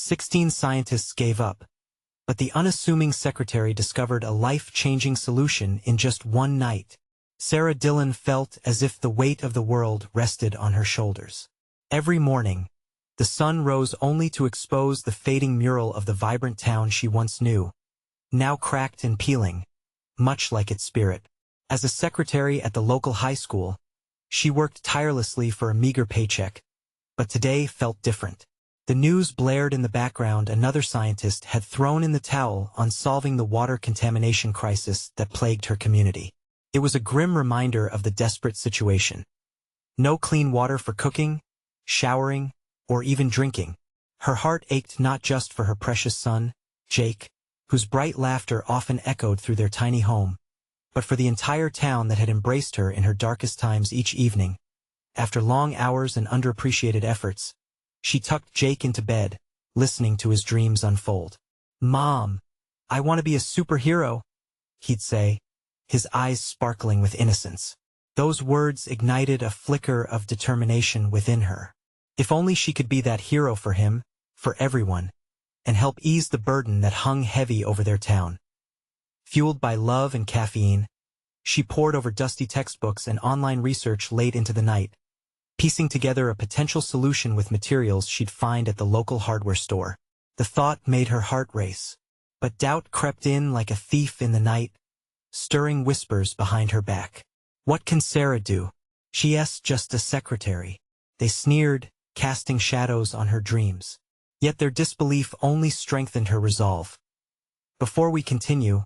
16 scientists gave up, but the unassuming secretary discovered a life-changing solution in just one night. Sarah Dillon felt as if the weight of the world rested on her shoulders. Every morning, the sun rose only to expose the fading mural of the vibrant town she once knew, now cracked and peeling, much like its spirit. As a secretary at the local high school, she worked tirelessly for a meager paycheck, but today felt different. The news blared in the background. Another scientist had thrown in the towel on solving the water contamination crisis that plagued her community. It was a grim reminder of the desperate situation. No clean water for cooking, showering, or even drinking. Her heart ached not just for her precious son, Jake, whose bright laughter often echoed through their tiny home, but for the entire town that had embraced her in her darkest times. Each evening, after long hours and underappreciated efforts, she tucked Jake into bed, listening to his dreams unfold. "Mom, I want to be a superhero," he'd say, his eyes sparkling with innocence. Those words ignited a flicker of determination within her. If only she could be that hero for him, for everyone, and help ease the burden that hung heavy over their town. Fueled by love and caffeine, she pored over dusty textbooks and online research late into the night, piecing together a potential solution with materials she'd find at the local hardware store. The thought made her heart race, but doubt crept in like a thief in the night, stirring whispers behind her back. What can Sarah do? She's just a secretary. They sneered, casting shadows on her dreams. Yet their disbelief only strengthened her resolve. Before we continue,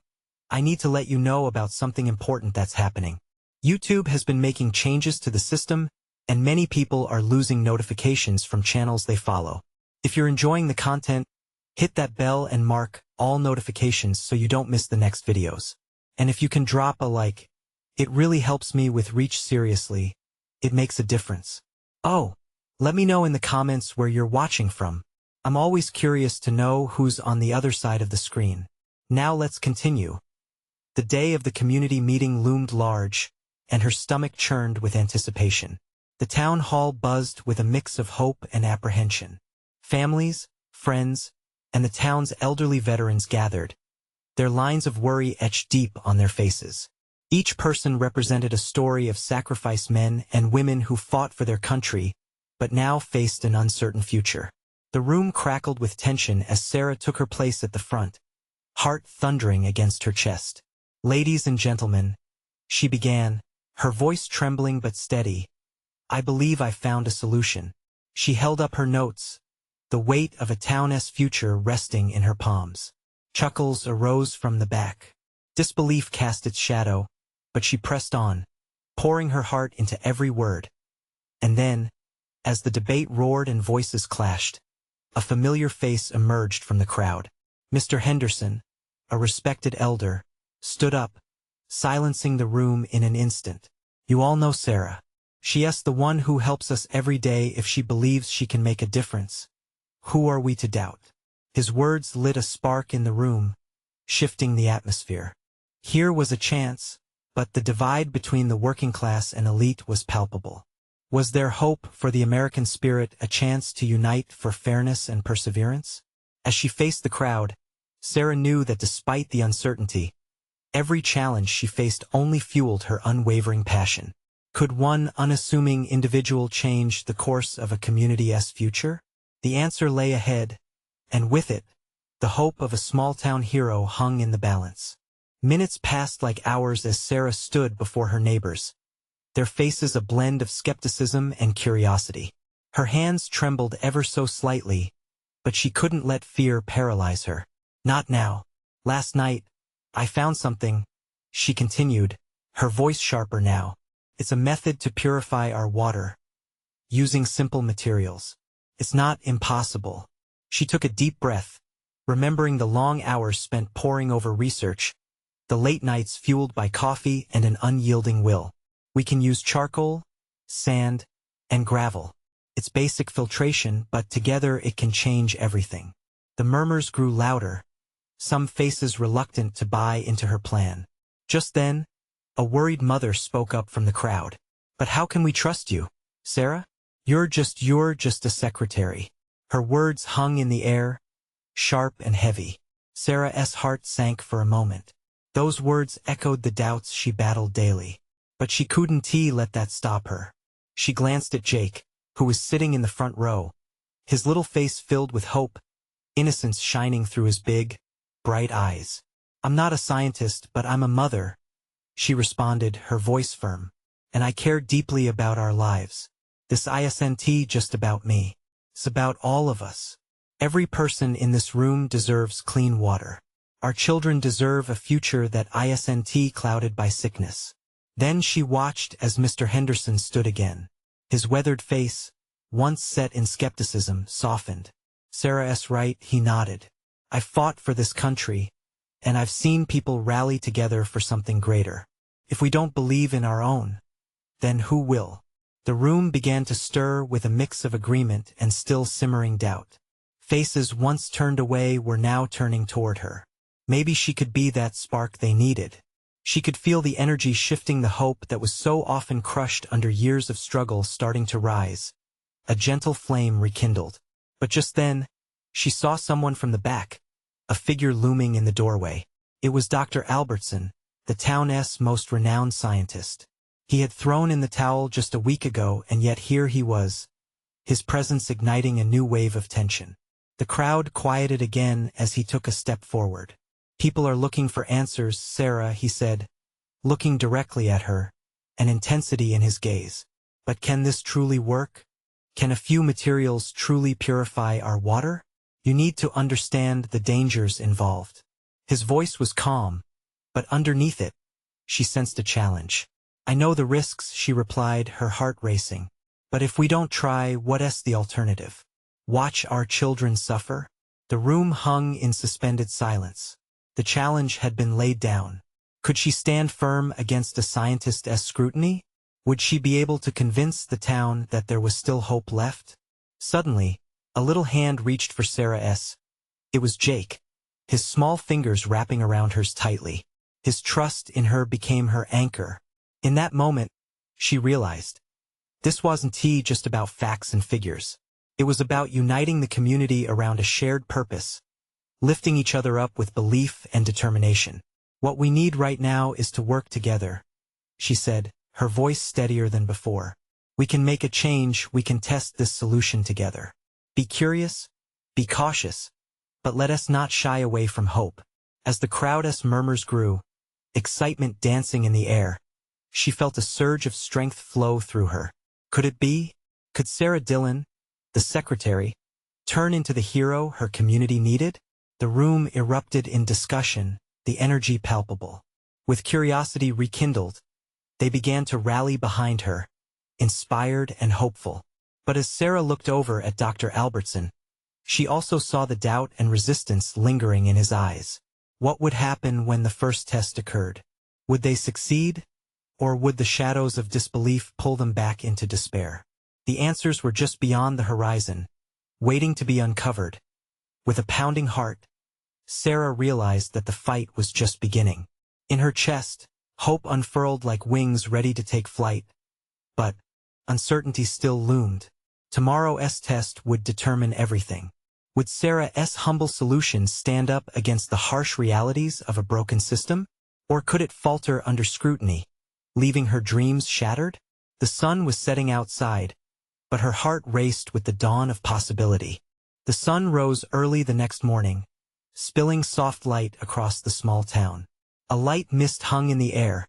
I need to let you know about something important that's happening. YouTube has been making changes to the system, and many people are losing notifications from channels they follow. If you're enjoying the content, hit that bell and mark all notifications so you don't miss the next videos. And if you can drop a like, it really helps me with reach. Seriously, it makes a difference. Oh, let me know in the comments where you're watching from. I'm always curious to know who's on the other side of the screen. Now let's continue. The day of the community meeting loomed large, and her stomach churned with anticipation. The town hall buzzed with a mix of hope and apprehension. Families, friends, and the town's elderly veterans gathered, their lines of worry etched deep on their faces. Each person represented a story of sacrifice, men and women who fought for their country, but now faced an uncertain future. The room crackled with tension as Sarah took her place at the front, heart thundering against her chest. "Ladies and gentlemen," she began, her voice trembling but steady, "I believe I found a solution." She held up her notes, the weight of a town's future resting in her palms. Chuckles arose from the back. Disbelief cast its shadow, but she pressed on, pouring her heart into every word. And then, as the debate roared and voices clashed, a familiar face emerged from the crowd. Mr. Henderson, a respected elder, stood up, silencing the room in an instant. "You all know Sarah. She's the one who helps us every day. If she believes she can make a difference, who are we to doubt?" His words lit a spark in the room, shifting the atmosphere. Here was a chance, but the divide between the working class and elite was palpable. Was there hope for the American spirit, a chance to unite for fairness and perseverance? As she faced the crowd, Sarah knew that despite the uncertainty, every challenge she faced only fueled her unwavering passion. Could one unassuming individual change the course of a community's future? The answer lay ahead, and with it, the hope of a small-town hero hung in the balance. Minutes passed like hours as Sarah stood before her neighbors, their faces a blend of skepticism and curiosity. Her hands trembled ever so slightly, but she couldn't let fear paralyze her. "Not now. Last night, I found something," she continued, her voice sharper now. "It's a method to purify our water, using simple materials. It's not impossible." She took a deep breath, remembering the long hours spent poring over research, the late nights fueled by coffee and an unyielding will. "We can use charcoal, sand, and gravel. It's basic filtration, but together it can change everything." The murmurs grew louder, some faces reluctant to buy into her plan. Just then, a worried mother spoke up from the crowd. "But how can we trust you, Sarah? You're just a secretary." Her words hung in the air, sharp and heavy. Sarah's heart sank for a moment. Those words echoed the doubts she battled daily. But she couldn't let that stop her. She glanced at Jake, who was sitting in the front row, his little face filled with hope, innocence shining through his big, bright eyes. "I'm not a scientist, but I'm a mother," she responded, her voice firm. "And I care deeply about our lives. This isn't just about me. It's about all of us. Every person in this room deserves clean water. Our children deserve a future that isn't clouded by sickness." Then she watched as Mr. Henderson stood again. His weathered face, once set in skepticism, softened. "Sarah's right," he nodded. "I fought for this country, and I've seen people rally together for something greater. If we don't believe in our own, then who will?" The room began to stir with a mix of agreement and still simmering doubt. Faces once turned away were now turning toward her. Maybe she could be that spark they needed. She could feel the energy shifting, the hope that was so often crushed under years of struggle starting to rise. A gentle flame rekindled. But just then, she saw someone from the back, a figure looming in the doorway. It was Dr. Albertson, the town's most renowned scientist. He had thrown in the towel just a week ago, and yet here he was, his presence igniting a new wave of tension. The crowd quieted again as he took a step forward. "People are looking for answers, Sarah," he said, looking directly at her, an intensity in his gaze. "But can this truly work? Can a few materials truly purify our water? You need to understand the dangers involved." His voice was calm, but underneath it, she sensed a challenge. "I know the risks," she replied, her heart racing. "But if we don't try, what's the alternative? Watch our children suffer?" The room hung in suspended silence. The challenge had been laid down. Could she stand firm against a scientist's scrutiny? Would she be able to convince the town that there was still hope left? Suddenly, a little hand reached for Sarah's. It was Jake, his small fingers wrapping around hers tightly. His trust in her became her anchor. In that moment, she realized, this wasn't just about facts and figures. It was about uniting the community around a shared purpose, lifting each other up with belief and determination. "What we need right now is to work together," she said, her voice steadier than before. "We can make a change, we can test this solution together. Be curious, be cautious, but let us not shy away from hope." As the crowd's murmurs grew, excitement dancing in the air, she felt a surge of strength flow through her. Could it be? Could Sarah Dillon, the secretary, turn into the hero her community needed? The room erupted in discussion, the energy palpable. With curiosity rekindled, they began to rally behind her, inspired and hopeful. But as Sarah looked over at Dr. Albertson, she also saw the doubt and resistance lingering in his eyes. What would happen when the first test occurred? Would they succeed, or would the shadows of disbelief pull them back into despair? The answers were just beyond the horizon, waiting to be uncovered. With a pounding heart, Sarah realized that the fight was just beginning. In her chest, hope unfurled like wings ready to take flight. But uncertainty still loomed. Tomorrow's test would determine everything. Would Sarah's humble solution stand up against the harsh realities of a broken system? Or could it falter under scrutiny, leaving her dreams shattered? The sun was setting outside, but her heart raced with the dawn of possibility. The sun rose early the next morning, spilling soft light across the small town. A light mist hung in the air,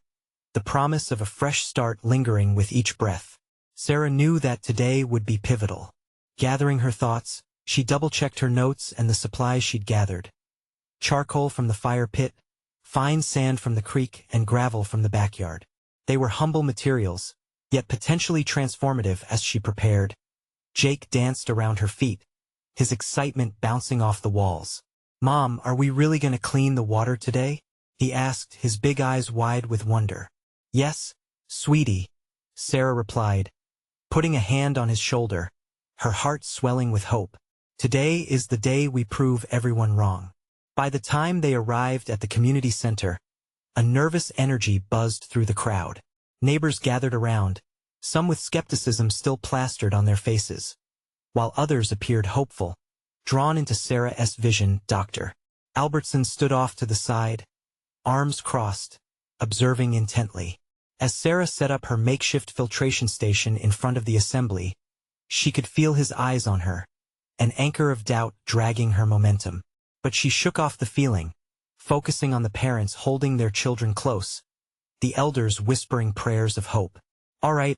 the promise of a fresh start lingering with each breath. Sarah knew that today would be pivotal. Gathering her thoughts, she double-checked her notes and the supplies she'd gathered. Charcoal from the fire pit, fine sand from the creek, and gravel from the backyard. They were humble materials, yet potentially transformative. As she prepared, Jake danced around her feet, his excitement bouncing off the walls. "Mom, are we really going to clean the water today?" he asked, his big eyes wide with wonder. "Yes, sweetie," Sarah replied, putting a hand on his shoulder, her heart swelling with hope. "Today is the day we prove everyone wrong." By the time they arrived at the community center, a nervous energy buzzed through the crowd. Neighbors gathered around, some with skepticism still plastered on their faces, while others appeared hopeful. Drawn into Sarah's vision, Dr. Albertson stood off to the side, arms crossed, observing intently. As Sarah set up her makeshift filtration station in front of the assembly, she could feel his eyes on her, an anchor of doubt dragging her momentum. But she shook off the feeling, focusing on the parents holding their children close, the elders whispering prayers of hope. "All right,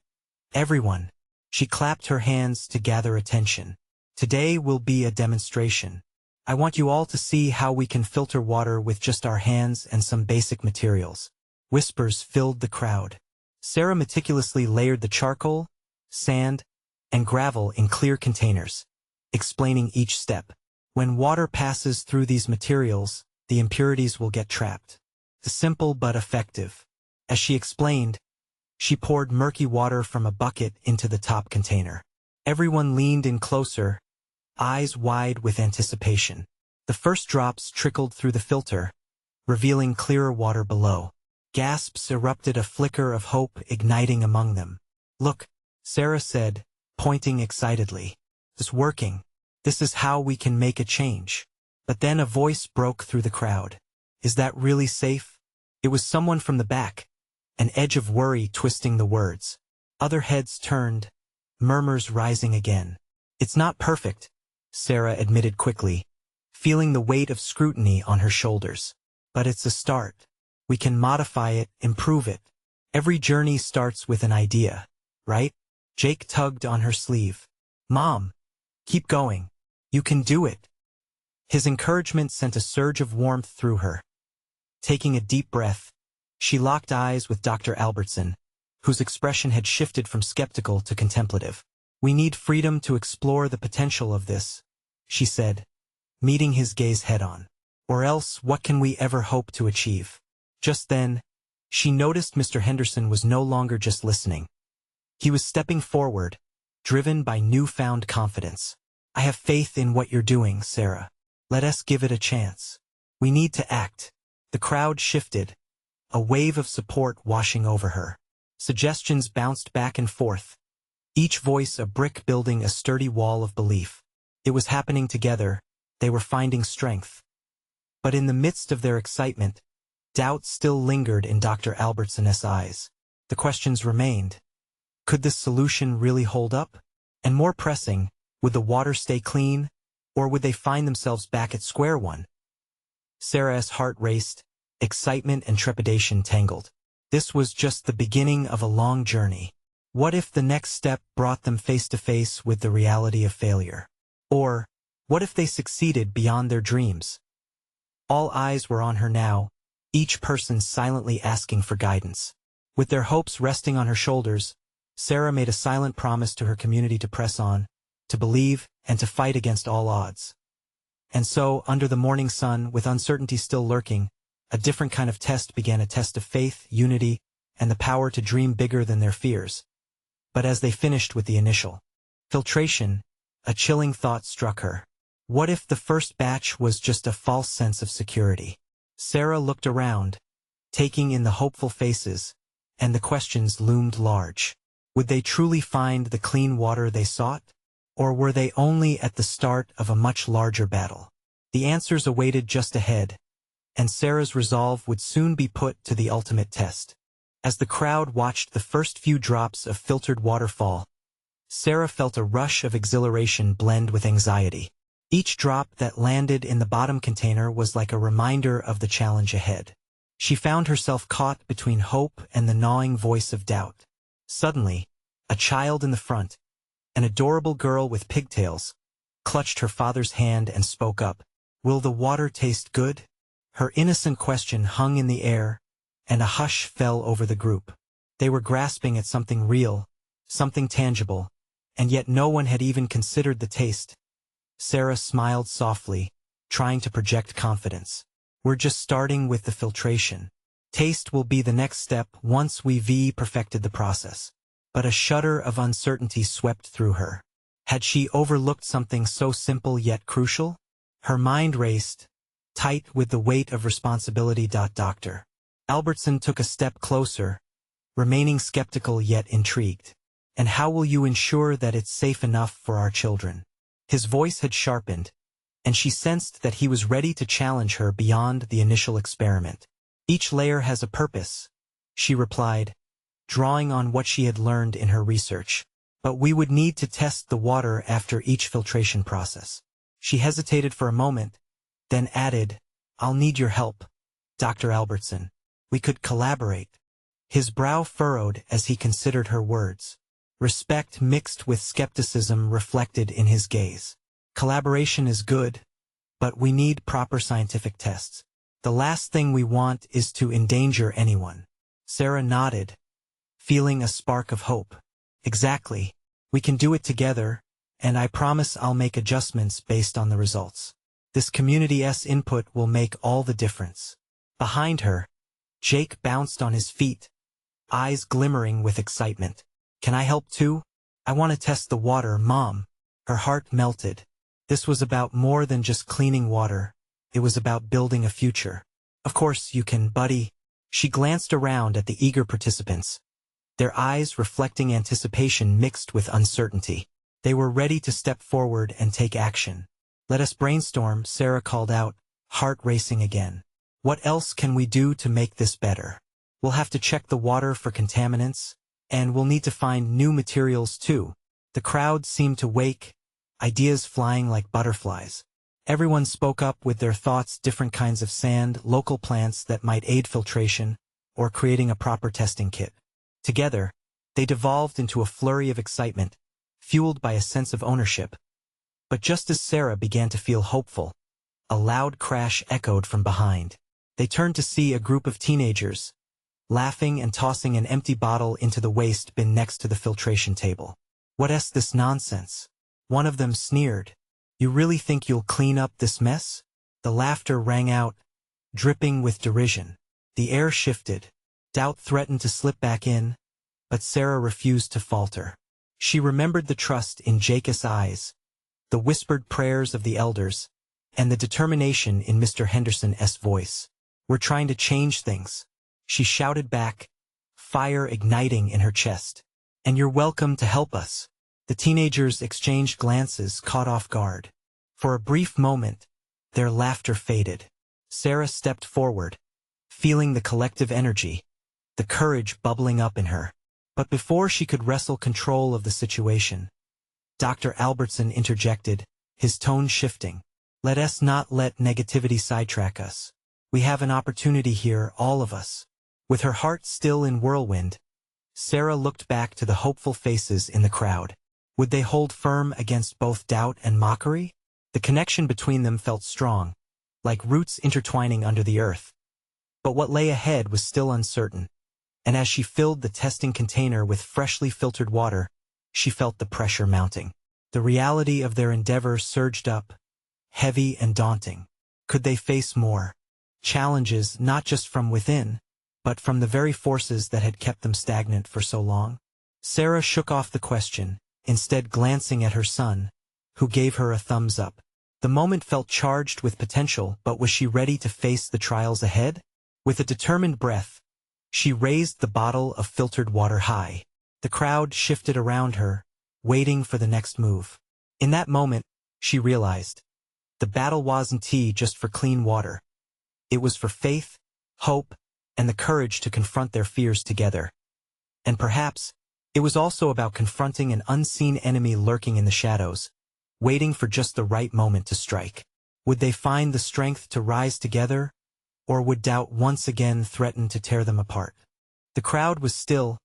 everyone." She clapped her hands to gather attention. "Today will be a demonstration. I want you all to see how we can filter water with just our hands and some basic materials." Whispers filled the crowd. Sarah meticulously layered the charcoal, sand, and gravel in clear containers, explaining each step. When water passes through these materials, the impurities will get trapped. Simple but effective. As she explained, she poured murky water from a bucket into the top container. Everyone leaned in closer, eyes wide with anticipation. The first drops trickled through the filter, revealing clearer water below. Gasps erupted, a flicker of hope igniting among them. "Look," Sarah said, pointing excitedly. "It's working. This is how we can make a change." But then a voice broke through the crowd. "Is that really safe?" It was someone from the back, an edge of worry twisting the words. Other heads turned, murmurs rising again. "It's not perfect," Sarah admitted quickly, feeling the weight of scrutiny on her shoulders. "But it's a start. We can modify it, improve it. Every journey starts with an idea, right?" Jake tugged on her sleeve. "Mom, keep going. You can do it." His encouragement sent a surge of warmth through her. Taking a deep breath, she locked eyes with Dr. Albertson, whose expression had shifted from skeptical to contemplative. "We need freedom to explore the potential of this," she said, meeting his gaze head-on. "Or else, what can we ever hope to achieve?" Just then, she noticed Mr. Henderson was no longer just listening. He was stepping forward, driven by newfound confidence. "I have faith in what you're doing, Sarah. Let us give it a chance. We need to act." The crowd shifted, a wave of support washing over her. Suggestions bounced back and forth, each voice a brick building a sturdy wall of belief. It was happening together, they were finding strength. But in the midst of their excitement, doubt still lingered in Dr. Albertson's eyes. The questions remained. Could this solution really hold up? And more pressing, would the water stay clean, or would they find themselves back at square one? Sarah's heart raced, excitement and trepidation tangled. This was just the beginning of a long journey. What if the next step brought them face to face with the reality of failure? Or, what if they succeeded beyond their dreams? All eyes were on her now, each person silently asking for guidance. With their hopes resting on her shoulders, Sarah made a silent promise to her community to press on, to believe, and to fight against all odds. And so, under the morning sun, with uncertainty still lurking, a different kind of test began, a test of faith, unity, and the power to dream bigger than their fears. But as they finished with the initial filtration, a chilling thought struck her. What if the first batch was just a false sense of security? Sarah looked around, taking in the hopeful faces, and the questions loomed large. Would they truly find the clean water they sought? Or were they only at the start of a much larger battle? The answers awaited just ahead, and Sarah's resolve would soon be put to the ultimate test. As the crowd watched the first few drops of filtered water fall, Sarah felt a rush of exhilaration blend with anxiety. Each drop that landed in the bottom container was like a reminder of the challenge ahead. She found herself caught between hope and the gnawing voice of doubt. Suddenly, a child in the front, an adorable girl with pigtails, clutched her father's hand and spoke up. "Will the water taste good?" Her innocent question hung in the air, and a hush fell over the group. They were grasping at something real, something tangible, and yet no one had even considered the taste. Sarah smiled softly, trying to project confidence. "We're just starting with the filtration. Taste will be the next step once we've perfected the process." But a shudder of uncertainty swept through her. Had she overlooked something so simple yet crucial? Her mind raced, tight with the weight of responsibility. Dr. Albertson took a step closer, remaining skeptical yet intrigued. "And how will you ensure that it's safe enough for our children?" His voice had sharpened, and she sensed that he was ready to challenge her beyond the initial experiment. "Each layer has a purpose," she replied, drawing on what she had learned in her research. "But we would need to test the water after each filtration process." She hesitated for a moment, then added, "I'll need your help, Dr. Albertson. We could collaborate." His brow furrowed as he considered her words. Respect mixed with skepticism reflected in his gaze. "Collaboration is good, but we need proper scientific tests. The last thing we want is to endanger anyone." Sarah nodded, feeling a spark of hope. "Exactly. We can do it together, and I promise I'll make adjustments based on the results. This community's input will make all the difference." Behind her, Jake bounced on his feet, eyes glimmering with excitement. "Can I help too? I want to test the water, Mom." Her heart melted. This was about more than just cleaning water. It was about building a future. "Of course you can, buddy." She glanced around at the eager participants, their eyes reflecting anticipation mixed with uncertainty. They were ready to step forward and take action. "Let us brainstorm," Sarah called out, heart racing again. "What else can we do to make this better? We'll have to check the water for contaminants, and we'll need to find new materials too." The crowd seemed to wake, ideas flying like butterflies. Everyone spoke up with their thoughts: different kinds of sand, local plants that might aid filtration, or creating a proper testing kit. Together, they devolved into a flurry of excitement, fueled by a sense of ownership. But just as Sarah began to feel hopeful, a loud crash echoed from behind. They turned to see a group of teenagers, laughing and tossing an empty bottle into the waste bin next to the filtration table. "What's this nonsense?" one of them sneered. "You really think you'll clean up this mess?" The laughter rang out, dripping with derision. The air shifted. Doubt threatened to slip back in, but Sarah refused to falter. She remembered the trust in Jake's eyes, the whispered prayers of the elders, and the determination in Mr. Henderson's voice. "We're trying to change things," she shouted back, fire igniting in her chest. "And you're welcome to help us." The teenagers exchanged glances, caught off guard. For a brief moment, their laughter faded. Sarah stepped forward, feeling the collective energy, the courage bubbling up in her. But before she could wrestle control of the situation, Dr. Albertson interjected, his tone shifting. "Let us not let negativity sidetrack us. We have an opportunity here, all of us." With her heart still in whirlwind, Sarah looked back to the hopeful faces in the crowd. Would they hold firm against both doubt and mockery? The connection between them felt strong, like roots intertwining under the earth. But what lay ahead was still uncertain, and as she filled the testing container with freshly filtered water, she felt the pressure mounting. The reality of their endeavor surged up, heavy and daunting. Could they face more challenges, not just from within, but from the very forces that had kept them stagnant for so long? Sarah shook off the question, instead glancing at her son, who gave her a thumbs up. The moment felt charged with potential, but was she ready to face the trials ahead? With a determined breath, she raised the bottle of filtered water high. The crowd shifted around her, waiting for the next move. In that moment, she realized, the battle wasn't just for clean water. It was for faith, hope, and the courage to confront their fears together. And perhaps, it was also about confronting an unseen enemy lurking in the shadows, waiting for just the right moment to strike. Would they find the strength to rise together, or would doubt once again threaten to tear them apart? The crowd was still,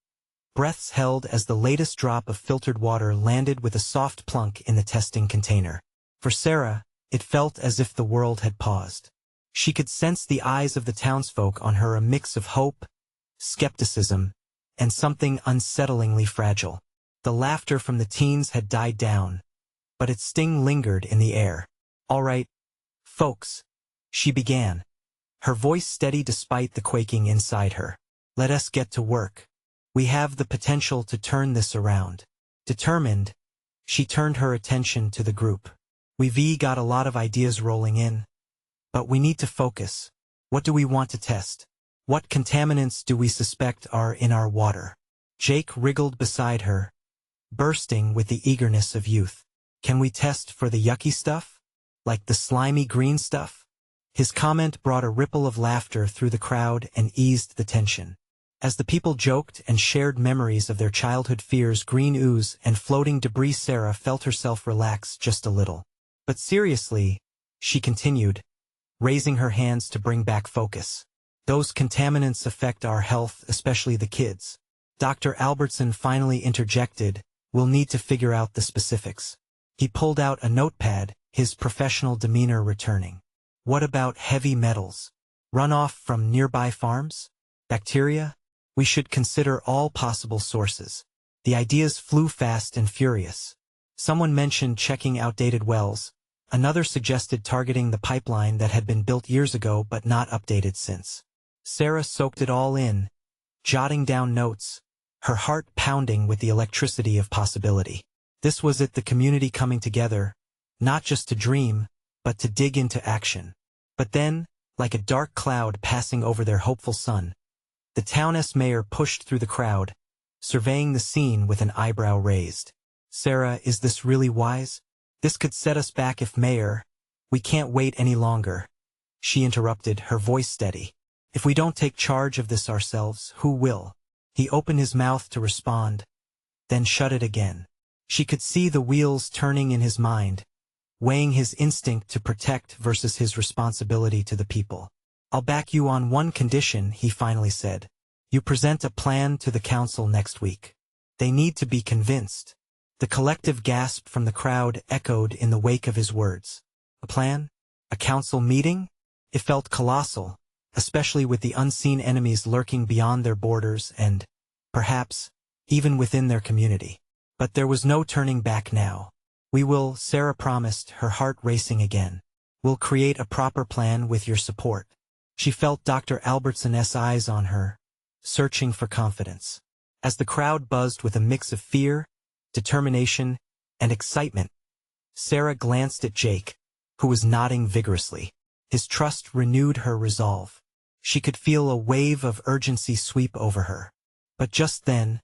breaths held as the latest drop of filtered water landed with a soft plunk in the testing container. For Sarah, it felt as if the world had paused. She could sense the eyes of the townsfolk on her, a mix of hope, skepticism, and something unsettlingly fragile. The laughter from the teens had died down, but its sting lingered in the air. "All right, folks," she began, her voice steady despite the quaking inside her. "Let us get to work. We have the potential to turn this around." Determined, she turned her attention to the group. "We've got a lot of ideas rolling in, but we need to focus. What do we want to test? What contaminants do we suspect are in our water?" Jake wriggled beside her, bursting with the eagerness of youth. "Can we test for the yucky stuff? Like the slimy green stuff? His comment brought a ripple of laughter through the crowd and eased the tension. As the people joked and shared memories of their childhood fears, green ooze and floating debris, Sarah felt herself relax just a little. But seriously, she continued, raising her hands to bring back focus. Those contaminants affect our health, especially the kids. Dr. Albertson finally interjected, we'll need to figure out the specifics. He pulled out a notepad, his professional demeanor returning. What about heavy metals? Runoff from nearby farms? Bacteria? We should consider all possible sources. The ideas flew fast and furious. Someone mentioned checking outdated wells. Another suggested targeting the pipeline that had been built years ago but not updated since. Sarah soaked it all in, jotting down notes, her heart pounding with the electricity of possibility. This was it, the community coming together, not just to dream, but to dig into action. But then, like a dark cloud passing over their hopeful sun, the town's mayor pushed through the crowd, surveying the scene with an eyebrow raised. Sarah, is this really wise? This could set us back if Mayor. We can't wait any longer. She interrupted, her voice steady. If we don't take charge of this ourselves, who will? He opened his mouth to respond, then shut it again. She could see the wheels turning in his mind, weighing his instinct to protect versus his responsibility to the people. I'll back you on one condition, he finally said. You present a plan to the council next week. They need to be convinced. The collective gasp from the crowd echoed in the wake of his words. A plan? A council meeting? It felt colossal, especially with the unseen enemies lurking beyond their borders and, perhaps, even within their community. But there was no turning back now. We will, Sarah promised, her heart racing again. We'll create a proper plan with your support. She felt Dr. Albertson's eyes on her, searching for confidence. As the crowd buzzed with a mix of fear, determination, and excitement, Sarah glanced at Jake, who was nodding vigorously. His trust renewed her resolve. She could feel a wave of urgency sweep over her. But just then,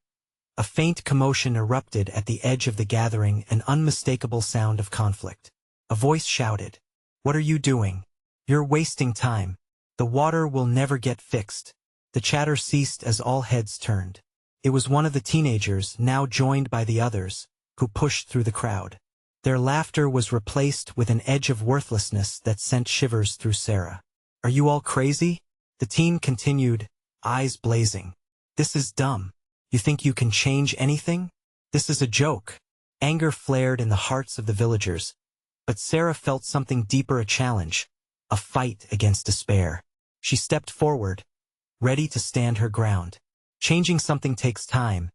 a faint commotion erupted at the edge of the gathering, an unmistakable sound of conflict. A voice shouted, "What are you doing? You're wasting time. The water will never get fixed." The chatter ceased as all heads turned. It was one of the teenagers, now joined by the others, who pushed through the crowd. Their laughter was replaced with an edge of worthlessness that sent shivers through Sarah. "Are you all crazy?" The teen continued, eyes blazing. "This is dumb. You think you can change anything? This is a joke." Anger flared in the hearts of the villagers, but Sarah felt something deeper, a challenge, a fight against despair. She stepped forward, ready to stand her ground. "Changing something takes time,"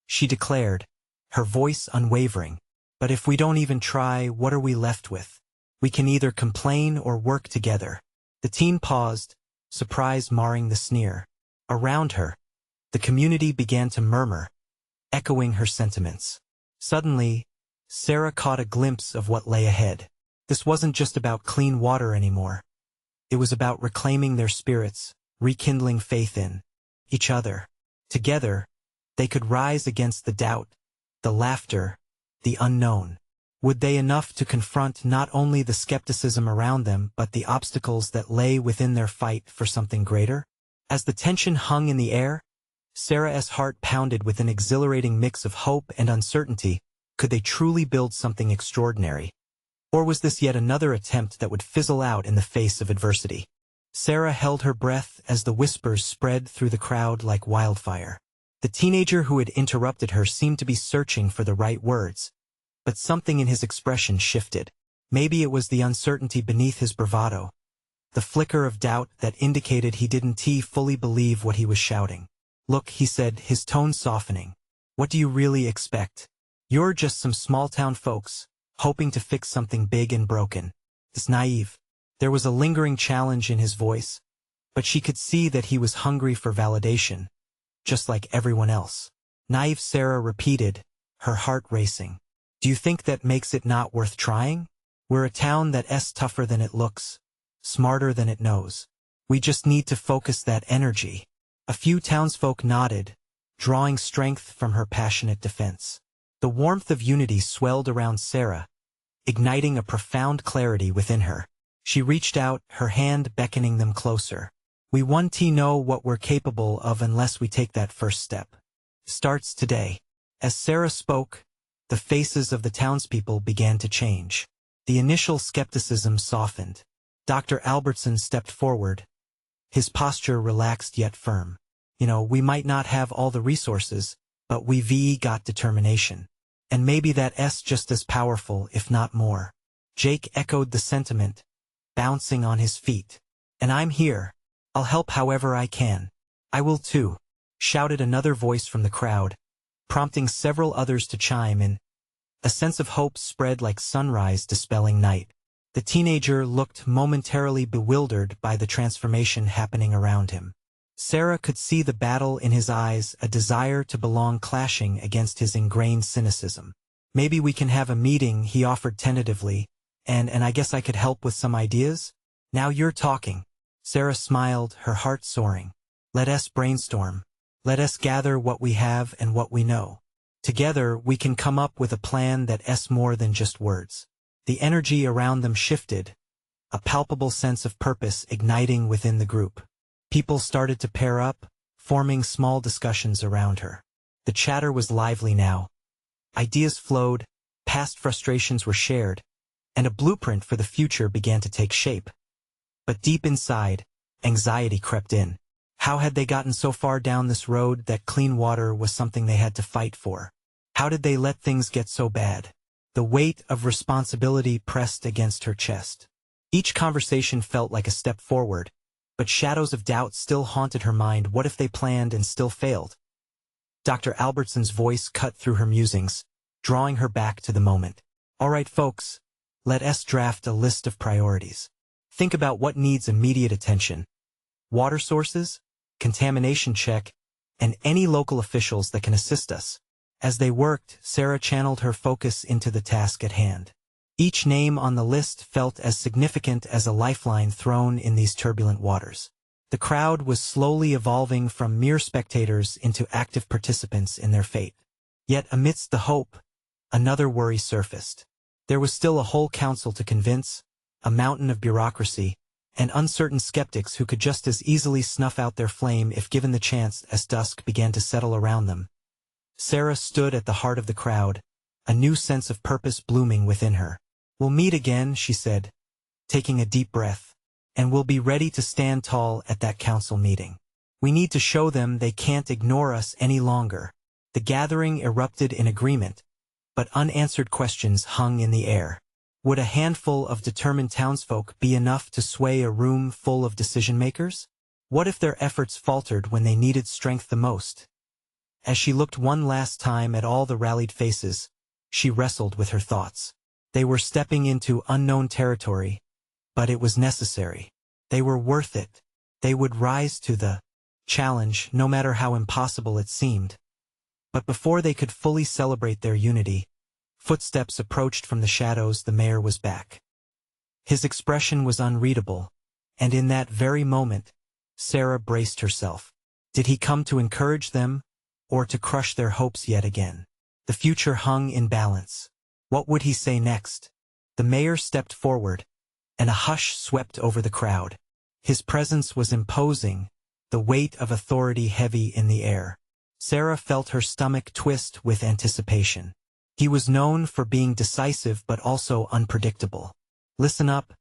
she declared, her voice unwavering. "But if we don't even try, what are we left with? We can either complain or work together." The teen paused, surprise marring the sneer. Around her, the community began to murmur, echoing her sentiments. Suddenly, Sarah caught a glimpse of what lay ahead. This wasn't just about clean water anymore. It was about reclaiming their spirits, rekindling faith in each other. Together, they could rise against the doubt, the laughter, the unknown. Would they enough to confront not only the skepticism around them but the obstacles that lay within their fight for something greater? As the tension hung in the air, Sarah's heart pounded with an exhilarating mix of hope and uncertainty. Could they truly build something extraordinary? Or was this yet another attempt that would fizzle out in the face of adversity? Sarah held her breath as the whispers spread through the crowd like wildfire. The teenager who had interrupted her seemed to be searching for the right words, but something in his expression shifted. Maybe it was the uncertainty beneath his bravado, the flicker of doubt that indicated he didn't fully believe what he was shouting. "Look," he said, his tone softening. "What do you really expect? You're just some small-town folks, hoping to fix something big and broken. It's naive." There was a lingering challenge in his voice, but she could see that he was hungry for validation, just like everyone else. Naive, Sarah repeated, her heart racing. "Do you think that makes it not worth trying? We're a town that's tougher than it looks, smarter than it knows. We just need to focus that energy." A few townsfolk nodded, drawing strength from her passionate defense. The warmth of unity swelled around Sarah, igniting a profound clarity within her. She reached out, her hand beckoning them closer. We want to know what we're capable of unless we take that first step. Starts today. As Sarah spoke, the faces of the townspeople began to change. The initial skepticism softened. Dr. Albertson stepped forward, his posture relaxed yet firm. We might not have all the resources, but we've got determination. And maybe that's just as powerful, if not more. Jake echoed the sentiment, bouncing on his feet. And I'm here. I'll help however I can. I will too, shouted another voice from the crowd, prompting several others to chime in. A sense of hope spread like sunrise dispelling night. The teenager looked momentarily bewildered by the transformation happening around him. Sarah could see the battle in his eyes, a desire to belong clashing against his ingrained cynicism. Maybe we can have a meeting, he offered tentatively, and I guess I could help with some ideas? Now you're talking. Sarah smiled, her heart soaring. Let us brainstorm. Let us gather what we have and what we know. Together we can come up with a plan that's more than just words. The energy around them shifted, a palpable sense of purpose igniting within the group. People started to pair up, forming small discussions around her. The chatter was lively now. Ideas flowed, past frustrations were shared, and a blueprint for the future began to take shape. But deep inside, anxiety crept in. How had they gotten so far down this road that clean water was something they had to fight for? How did they let things get so bad? The weight of responsibility pressed against her chest. Each conversation felt like a step forward, but shadows of doubt still haunted her mind. What if they planned and still failed? Dr. Albertson's voice cut through her musings, drawing her back to the moment. All right, folks, let us draft a list of priorities. Think about what needs immediate attention. Water sources, contamination check, and any local officials that can assist us. As they worked, Sarah channeled her focus into the task at hand. Each name on the list felt as significant as a lifeline thrown in these turbulent waters. The crowd was slowly evolving from mere spectators into active participants in their fate. Yet amidst the hope, another worry surfaced. There was still a whole council to convince, a mountain of bureaucracy, and uncertain skeptics who could just as easily snuff out their flame if given the chance. As dusk began to settle around them, Sarah stood at the heart of the crowd, a new sense of purpose blooming within her. We'll meet again, she said, taking a deep breath, and we'll be ready to stand tall at that council meeting. We need to show them they can't ignore us any longer. The gathering erupted in agreement, but unanswered questions hung in the air. Would a handful of determined townsfolk be enough to sway a room full of decision-makers? What if their efforts faltered when they needed strength the most? As she looked one last time at all the rallied faces, she wrestled with her thoughts. They were stepping into unknown territory, but it was necessary. They were worth it. They would rise to the challenge, no matter how impossible it seemed. But before they could fully celebrate their unity, footsteps approached from the shadows. The mayor was back. His expression was unreadable, and in that very moment, Sarah braced herself. Did he come to encourage them, or to crush their hopes yet again? The future hung in balance. What would he say next? The mayor stepped forward, and a hush swept over the crowd. His presence was imposing, the weight of authority heavy in the air. Sarah felt her stomach twist with anticipation. He was known for being decisive but also unpredictable. Listen up,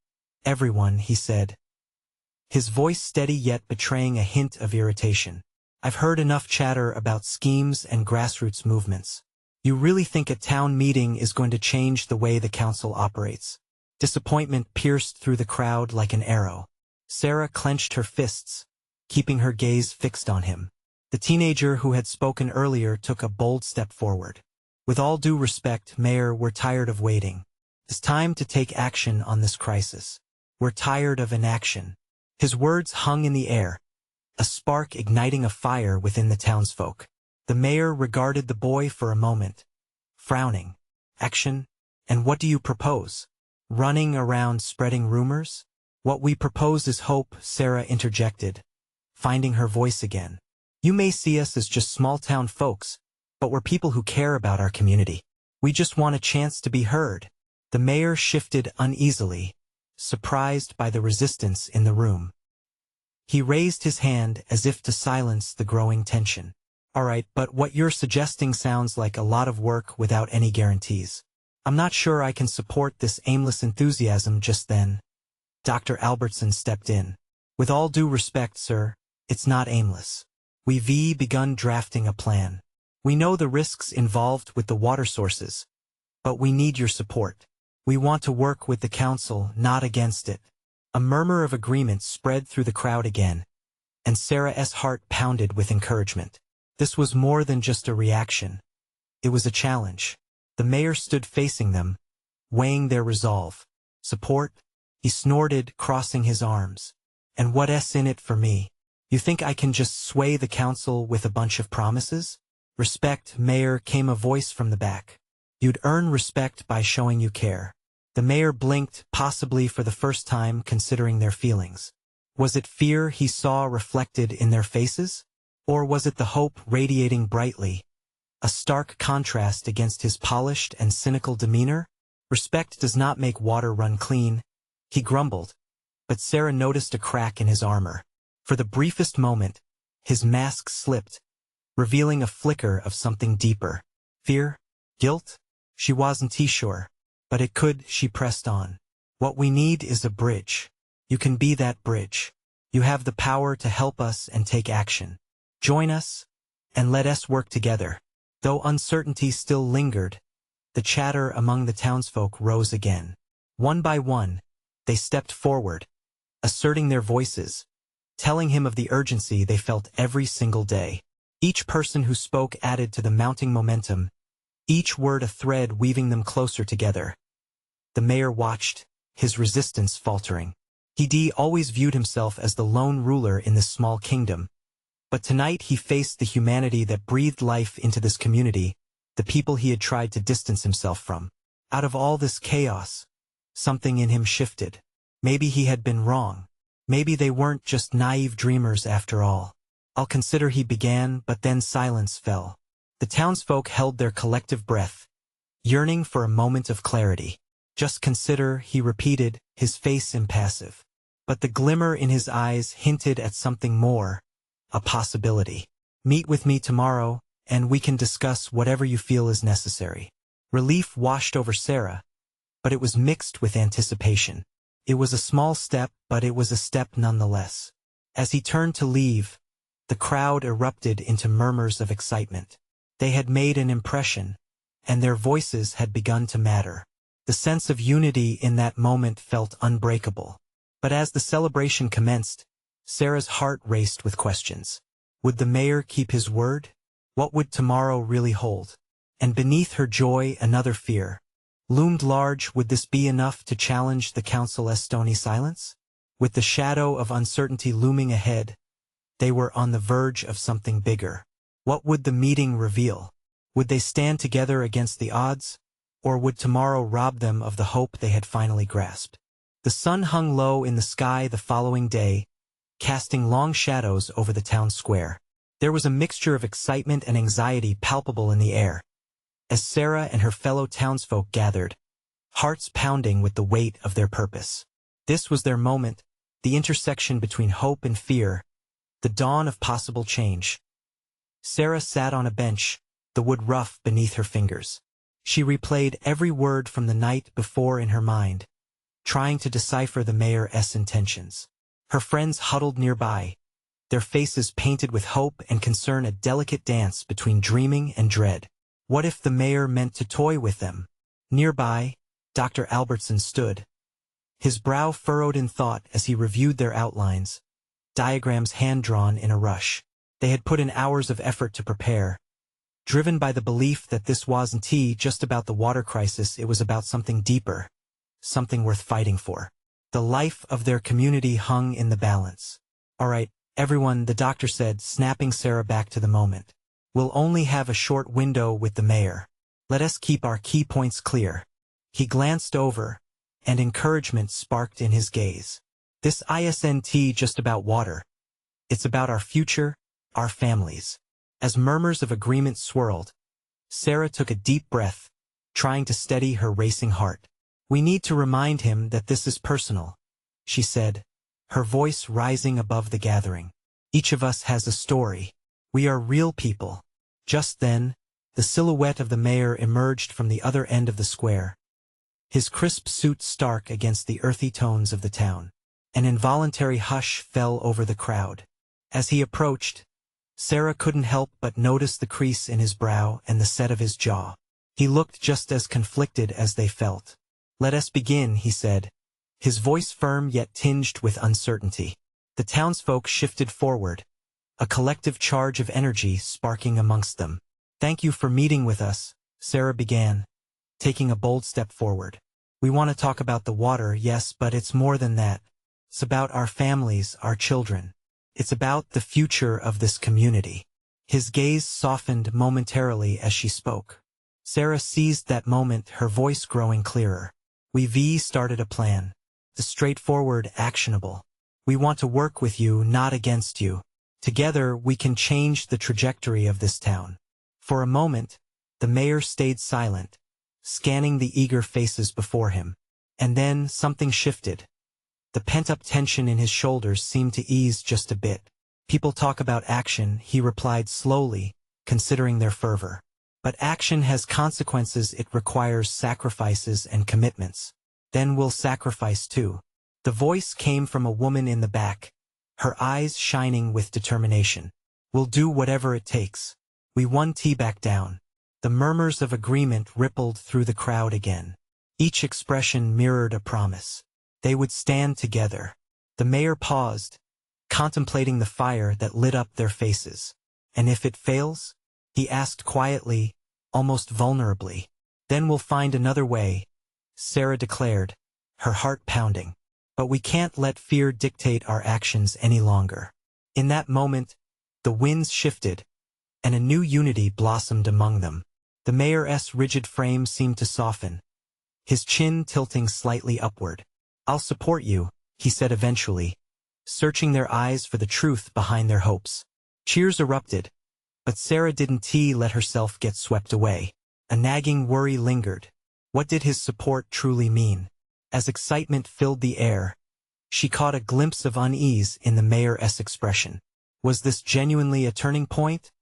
everyone, he said, his voice steady yet betraying a hint of irritation. I've heard enough chatter about schemes and grassroots movements. You really think a town meeting is going to change the way the council operates? Disappointment pierced through the crowd like an arrow. Sarah clenched her fists, keeping her gaze fixed on him. The teenager who had spoken earlier took a bold step forward. With all due respect, Mayor, we're tired of waiting. It's time to take action on this crisis. We're tired of inaction. His words hung in the air, a spark igniting a fire within the townsfolk. The mayor regarded the boy for a moment, frowning. Action? And what do you propose? Running around spreading rumors? What we propose is hope, Sarah interjected, finding her voice again. You may see us as just small-town folks, but we're people who care about our community. We just want a chance to be heard. The mayor shifted uneasily, surprised by the resistance in the room. He raised his hand as if to silence the growing tension. All right, but what you're suggesting sounds like a lot of work without any guarantees. I'm not sure I can support this aimless enthusiasm just then. Dr. Albertson stepped in. With all due respect, sir, it's not aimless. We've begun drafting a plan. We know the risks involved with the water sources, but we need your support. We want to work with the council, not against it. A murmur of agreement spread through the crowd again, and Sarah's heart pounded with encouragement. This was more than just a reaction. It was a challenge. The mayor stood facing them, weighing their resolve. Support? He snorted, crossing his arms. And what's in it for me? You think I can just sway the council with a bunch of promises? Respect, Mayor, came a voice from the back. You'd earn respect by showing you care. The mayor blinked, possibly for the first time considering their feelings. Was it fear he saw reflected in their faces? Or was it the hope radiating brightly? A stark contrast against his polished and cynical demeanor? Respect does not make water run clean, he grumbled. But Sarah noticed a crack in his armor. For the briefest moment, his mask slipped, revealing a flicker of something deeper. Fear? Guilt? She wasn't sure. But it could, she pressed on. What we need is a bridge. You can be that bridge. You have the power to help us and take action. Join us, and let us work together. Though uncertainty still lingered, the chatter among the townsfolk rose again. One by one, they stepped forward, asserting their voices, telling him of the urgency they felt every single day. Each person who spoke added to the mounting momentum, each word a thread weaving them closer together. The mayor watched, his resistance faltering. He always viewed himself as the lone ruler in this small kingdom. But tonight he faced the humanity that breathed life into this community, the people he had tried to distance himself from. Out of all this chaos, something in him shifted. Maybe he had been wrong. Maybe they weren't just naive dreamers after all. I'll consider, he began, but then silence fell. The townsfolk held their collective breath, yearning for a moment of clarity. Just consider, he repeated, his face impassive. But the glimmer in his eyes hinted at something more, a possibility. Meet with me tomorrow, and we can discuss whatever you feel is necessary. Relief washed over Sarah, but it was mixed with anticipation. It was a small step, but it was a step nonetheless. As he turned to leave, the crowd erupted into murmurs of excitement. They had made an impression, and their voices had begun to matter. The sense of unity in that moment felt unbreakable. But as the celebration commenced, Sarah's heart raced with questions. Would the mayor keep his word? What would tomorrow really hold? And beneath her joy, another fear loomed large. Would this be enough to challenge the council's stony silence? With the shadow of uncertainty looming ahead, they were on the verge of something bigger. What would the meeting reveal? Would they stand together against the odds? Or would tomorrow rob them of the hope they had finally grasped? The sun hung low in the sky the following day, casting long shadows over the town square. There was a mixture of excitement and anxiety palpable in the air. As Sarah and her fellow townsfolk gathered, hearts pounding with the weight of their purpose. This was their moment, the intersection between hope and fear, the dawn of possible change. Sarah sat on a bench, the wood rough beneath her fingers. She replayed every word from the night before in her mind, trying to decipher the mayor's intentions. Her friends huddled nearby, their faces painted with hope and concern, a delicate dance between dreaming and dread. What if the mayor meant to toy with them? Nearby, Dr. Albertson stood, his brow furrowed in thought as he reviewed their outlines, diagrams hand-drawn in a rush. They had put in hours of effort to prepare, driven by the belief that this wasn't just about the water crisis, it was about something deeper, something worth fighting for. The life of their community hung in the balance. All right, everyone, the doctor said, snapping Sarah back to the moment. We'll only have a short window with the mayor. Let us keep our key points clear. He glanced over, and encouragement sparked in his gaze. This isn't just about water. It's about our future, our families. As murmurs of agreement swirled, Sarah took a deep breath, trying to steady her racing heart. We need to remind him that this is personal, she said, her voice rising above the gathering. Each of us has a story. We are real people. Just then, the silhouette of the mayor emerged from the other end of the square, his crisp suit stark against the earthy tones of the town. An involuntary hush fell over the crowd. As he approached, Sarah couldn't help but notice the crease in his brow and the set of his jaw. He looked just as conflicted as they felt. "Let us begin," he said, his voice firm yet tinged with uncertainty. The townsfolk shifted forward, a collective charge of energy sparking amongst them. "Thank you for meeting with us," Sarah began, taking a bold step forward. "We want to talk about the water, yes, but it's more than that. It's about our families, our children. It's about the future of this community." His gaze softened momentarily as she spoke. Sarah seized that moment, her voice growing clearer. "We've started a plan. The straightforward, actionable. We want to work with you, not against you. Together, we can change the trajectory of this town." For a moment, the mayor stayed silent, scanning the eager faces before him. And then something shifted. The pent-up tension in his shoulders seemed to ease just a bit. "People talk about action," he replied slowly, considering their fervor. "But action has consequences. It requires sacrifices and commitments. Then we'll sacrifice too." The voice came from a woman in the back, her eyes shining with determination. "We'll do whatever it takes." We won tea back down. The murmurs of agreement rippled through the crowd again. Each expression mirrored a promise. They would stand together. The mayor paused, contemplating the fire that lit up their faces. "And if it fails?" he asked quietly, almost vulnerably. "Then we'll find another way," Sarah declared, her heart pounding. "But we can't let fear dictate our actions any longer." In that moment, the winds shifted, and a new unity blossomed among them. The mayor's rigid frame seemed to soften, his chin tilting slightly upward. "I'll support you," he said eventually, searching their eyes for the truth behind their hopes. Cheers erupted, but Sarah didn't let herself get swept away. A nagging worry lingered. What did his support truly mean? As excitement filled the air, she caught a glimpse of unease in the mayor's expression. Was this genuinely a turning point?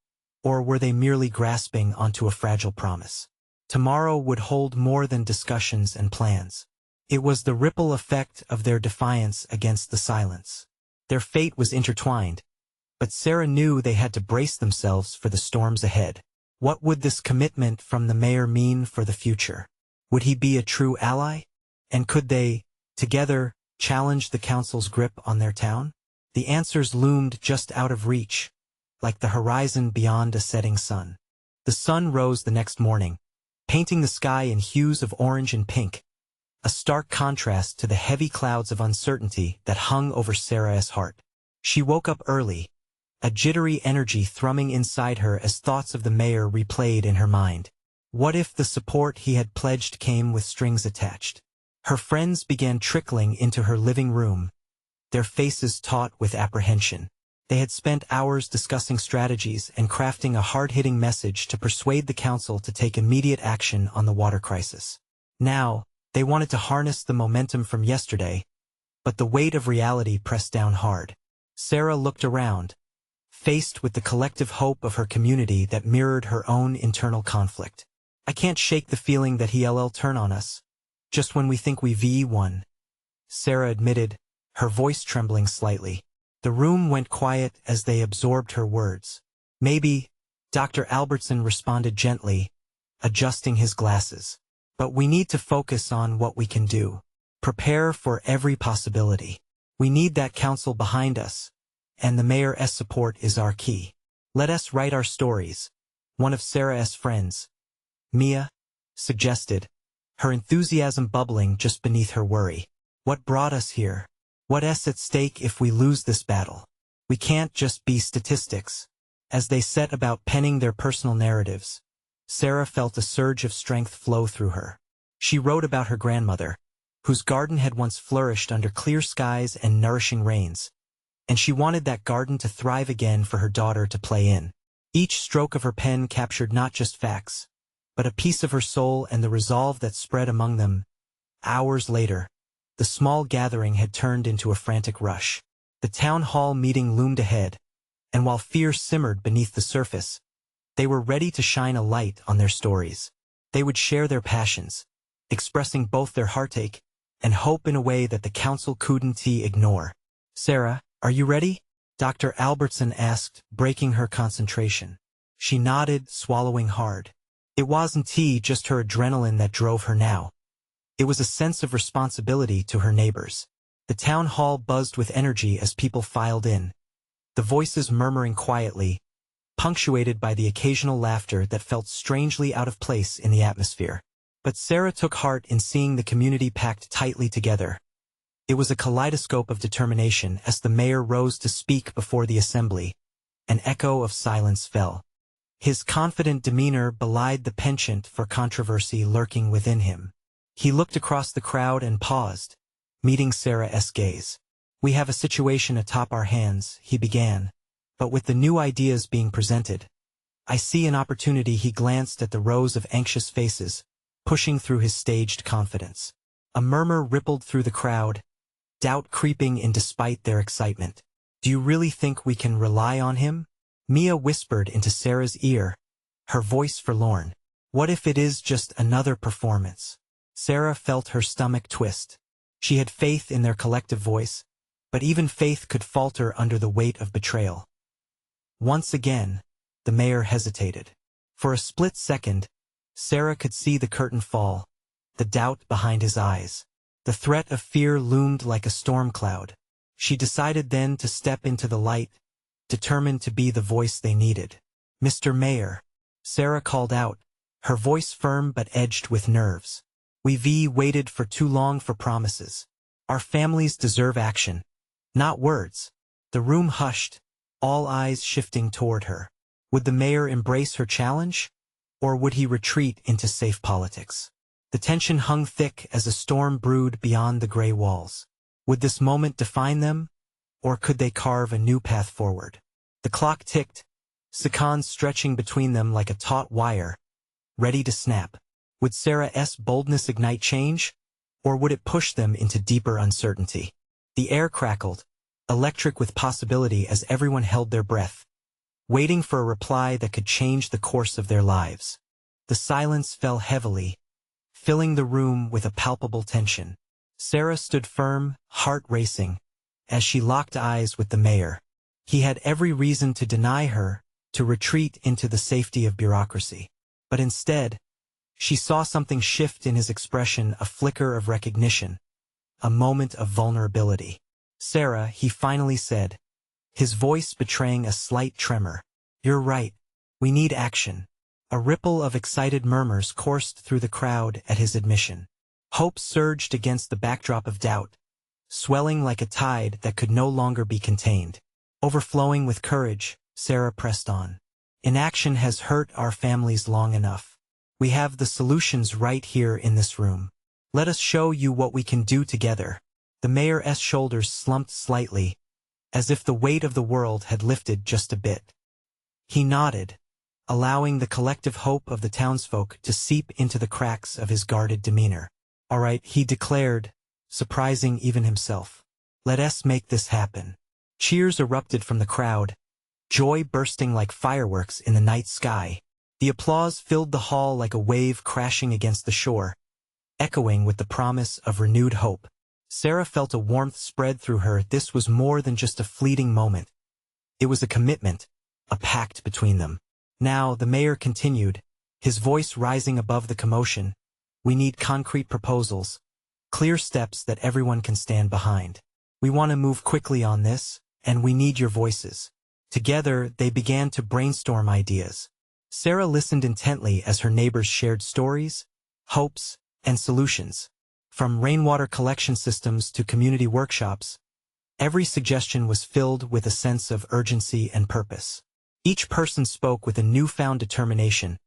Or were they merely grasping onto a fragile promise? Tomorrow would hold more than discussions and plans. It was the ripple effect of their defiance against the silence. Their fate was intertwined, but Sarah knew they had to brace themselves for the storms ahead. What would this commitment from the mayor mean for the future? Would he be a true ally? And could they, together, challenge the council's grip on their town? The answers loomed just out of reach, like the horizon beyond a setting sun. The sun rose the next morning, painting the sky in hues of orange and pink, a stark contrast to the heavy clouds of uncertainty that hung over Sarah's heart. She woke up early, a jittery energy thrumming inside her as thoughts of the mayor replayed in her mind. What if the support he had pledged came with strings attached? Her friends began trickling into her living room, their faces taut with apprehension. They had spent hours discussing strategies and crafting a hard-hitting message to persuade the council to take immediate action on the water crisis. Now, they wanted to harness the momentum from yesterday, but the weight of reality pressed down hard. Sarah looked around, faced with the collective hope of her community that mirrored her own internal conflict. "I can't shake the feeling that he'll turn on us, just when we think we've won," Sarah admitted, her voice trembling slightly. The room went quiet as they absorbed her words. "Maybe," Dr. Albertson responded gently, adjusting his glasses. "But we need to focus on what we can do. Prepare for every possibility. We need that council behind us, and the mayor's support is our key. Let us write our stories," one of Sarah's friends, Mia, suggested, her enthusiasm bubbling just beneath her worry. "What brought us here? What's at stake if we lose this battle? We can't just be statistics." As they set about penning their personal narratives, Sarah felt a surge of strength flow through her. She wrote about her grandmother, whose garden had once flourished under clear skies and nourishing rains, and she wanted that garden to thrive again for her daughter to play in. Each stroke of her pen captured not just facts, but a piece of her soul and the resolve that spread among them, Hours later, the small gathering had turned into a frantic rush. The town hall meeting loomed ahead, and while fear simmered beneath the surface, they were ready to shine a light on their stories. They would share their passions, expressing both their heartache and hope in a way that the council couldn't ignore. "Sarah, are you ready?" Dr. Albertson asked, breaking her concentration. She nodded, swallowing hard. It wasn't just her adrenaline that drove her now. It was a sense of responsibility to her neighbors. The town hall buzzed with energy as people filed in, the voices murmuring quietly, punctuated by the occasional laughter that felt strangely out of place in the atmosphere. But Sarah took heart in seeing the community packed tightly together. It was a kaleidoscope of determination as the mayor rose to speak before the assembly. An echo of silence fell. His confident demeanor belied the penchant for controversy lurking within him. He looked across the crowd and paused, meeting Sarah's gaze. "We have a situation atop our hands," he began. "But with the new ideas being presented, I see an opportunity." He glanced at the rows of anxious faces, pushing through his staged confidence. A murmur rippled through the crowd, doubt creeping in despite their excitement. "Do you really think we can rely on him?" Mia whispered into Sarah's ear, her voice forlorn. "What if it is just another performance?" Sarah felt her stomach twist. She had faith in their collective voice, but even faith could falter under the weight of betrayal. Once again, the mayor hesitated. For a split second, Sarah could see the curtain fall, the doubt behind his eyes. The threat of fear loomed like a storm cloud. She decided then to step into the light, determined to be the voice they needed. "Mr. Mayor," Sarah called out, her voice firm but edged with nerves. "We've waited for too long for promises. Our families deserve action, not words." The room hushed, all eyes shifting toward her. Would the mayor embrace her challenge, or would he retreat into safe politics? The tension hung thick as a storm brewed beyond the gray walls. Would this moment define them, or could they carve a new path forward? The clock ticked, seconds stretching between them like a taut wire, ready to snap. Would Sarah's boldness ignite change, or would it push them into deeper uncertainty? The air crackled, electric with possibility as everyone held their breath, waiting for a reply that could change the course of their lives. The silence fell heavily, filling the room with a palpable tension. Sarah stood firm, heart racing, as she locked eyes with the mayor. He had every reason to deny her, to retreat into the safety of bureaucracy. But instead, she saw something shift in his expression, a flicker of recognition, a moment of vulnerability. "Sarah," he finally said, his voice betraying a slight tremor. "You're right. We need action." A ripple of excited murmurs coursed through the crowd at his admission. Hope surged against the backdrop of doubt, swelling like a tide that could no longer be contained. Overflowing with courage, Sarah pressed on. "Inaction has hurt our families long enough. We have the solutions right here in this room. Let us show you what we can do together." The mayor's shoulders slumped slightly, as if the weight of the world had lifted just a bit. He nodded, allowing the collective hope of the townsfolk to seep into the cracks of his guarded demeanor. "All right," he declared, surprising even himself. "Let us make this happen." Cheers erupted from the crowd, joy bursting like fireworks in the night sky. The applause filled the hall like a wave crashing against the shore, echoing with the promise of renewed hope. Sarah felt a warmth spread through her. This was more than just a fleeting moment. It was a commitment, a pact between them. "Now," the mayor continued, his voice rising above the commotion, "we need concrete proposals, clear steps that everyone can stand behind. We want to move quickly on this, and we need your voices." Together, they began to brainstorm ideas. Sarah listened intently as her neighbors shared stories, hopes, and solutions. From rainwater collection systems to community workshops, every suggestion was filled with a sense of urgency and purpose. Each person spoke with a newfound determination,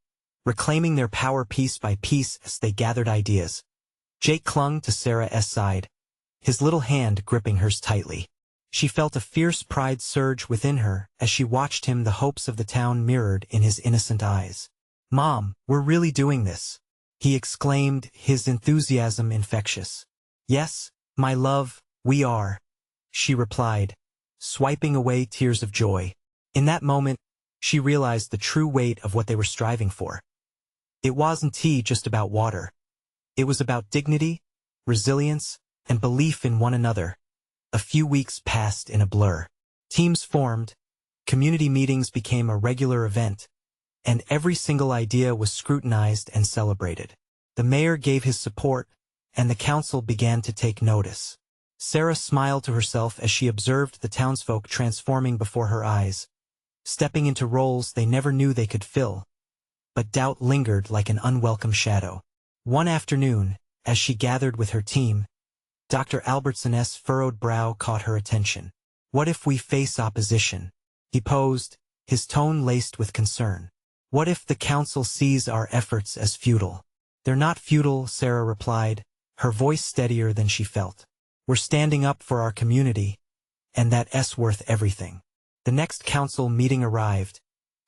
reclaiming their power piece by piece as they gathered ideas. Jake clung to Sarah's side, his little hand gripping hers tightly. She felt a fierce pride surge within her as she watched him, the hopes of the town mirrored in his innocent eyes. "Mom, we're really doing this," he exclaimed, his enthusiasm infectious. "Yes, my love, we are," she replied, swiping away tears of joy. In that moment, she realized the true weight of what they were striving for. It wasn't just about water. It was about dignity, resilience, and belief in one another. A few weeks passed in a blur. Teams formed, community meetings became a regular event, and every single idea was scrutinized and celebrated. The mayor gave his support, and the council began to take notice. Sarah smiled to herself as she observed the townsfolk transforming before her eyes, stepping into roles they never knew they could fill. But doubt lingered like an unwelcome shadow. One afternoon, as she gathered with her team, Dr. Albertson's furrowed brow caught her attention. "What if we face opposition?" he posed, his tone laced with concern. "What if the council sees our efforts as futile?" "They're not futile," Sarah replied, her voice steadier than she felt. "We're standing up for our community, and that's worth everything." The next council meeting arrived,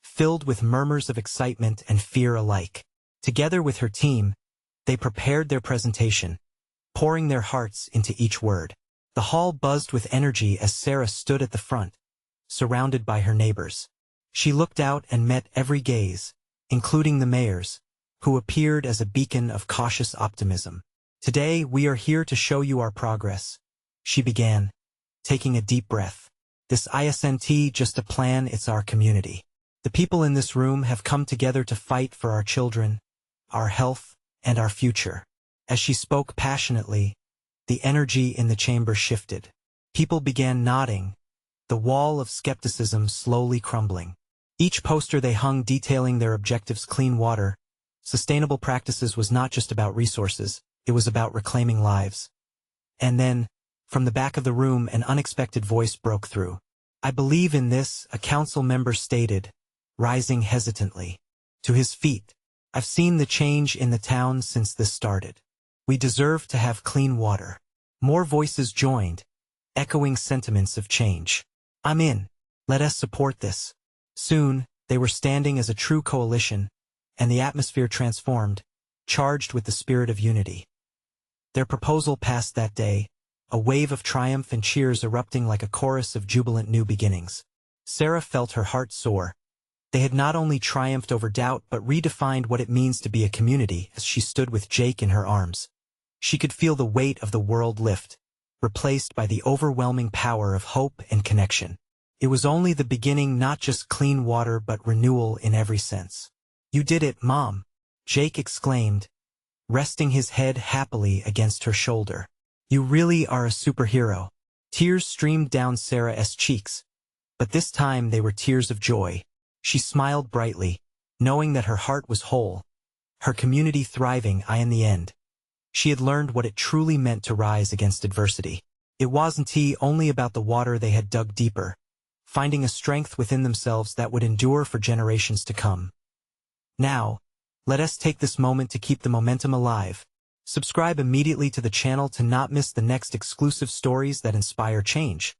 filled with murmurs of excitement and fear alike. Together with her team, they prepared their presentation, pouring their hearts into each word. The hall buzzed with energy as Sarah stood at the front, surrounded by her neighbors. She looked out and met every gaze, including the mayor's, who appeared as a beacon of cautious optimism. "Today, we are here to show you our progress," she began, taking a deep breath. "This isn't just a plan, it's our community. The people in this room have come together to fight for our children, our health, and our future." As she spoke passionately, the energy in the chamber shifted. People began nodding, the wall of skepticism slowly crumbling. Each poster they hung detailing their objectives: clean water, sustainable practices was not just about resources, it was about reclaiming lives. And then, from the back of the room, an unexpected voice broke through. "I believe in this," a council member stated, rising hesitantly. To his feet, "I've seen the change in the town since this started. We deserve to have clean water." More voices joined, echoing sentiments of change. "I'm in. Let us support this." Soon, they were standing as a true coalition, and the atmosphere transformed, charged with the spirit of unity. Their proposal passed that day, a wave of triumph and cheers erupting like a chorus of jubilant new beginnings. Sarah felt her heart soar. They had not only triumphed over doubt but redefined what it means to be a community. As she stood with Jake in her arms, she could feel the weight of the world lift, replaced by the overwhelming power of hope and connection. It was only the beginning, not just clean water but renewal in every sense. "You did it, Mom," Jake exclaimed, resting his head happily against her shoulder. "You really are a superhero." Tears streamed down Sarah's cheeks, but this time they were tears of joy. She smiled brightly, knowing that her heart was whole, her community thriving. In the end, she had learned what it truly meant to rise against adversity. It wasn't only about the water. They had dug deeper, finding a strength within themselves that would endure for generations to come. Now, let us take this moment to keep the momentum alive. Subscribe immediately to the channel to not miss the next exclusive stories that inspire change.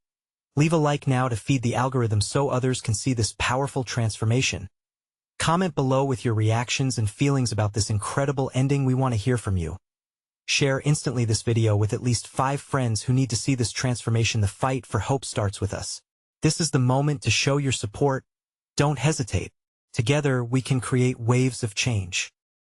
Leave a like now to feed the algorithm so others can see this powerful transformation. Comment below with your reactions and feelings about this incredible ending. We want to hear from you. Share instantly this video with at least 5 friends who need to see this transformation. The fight for hope starts with us. This is the moment to show your support. Don't hesitate. Together, we can create waves of change.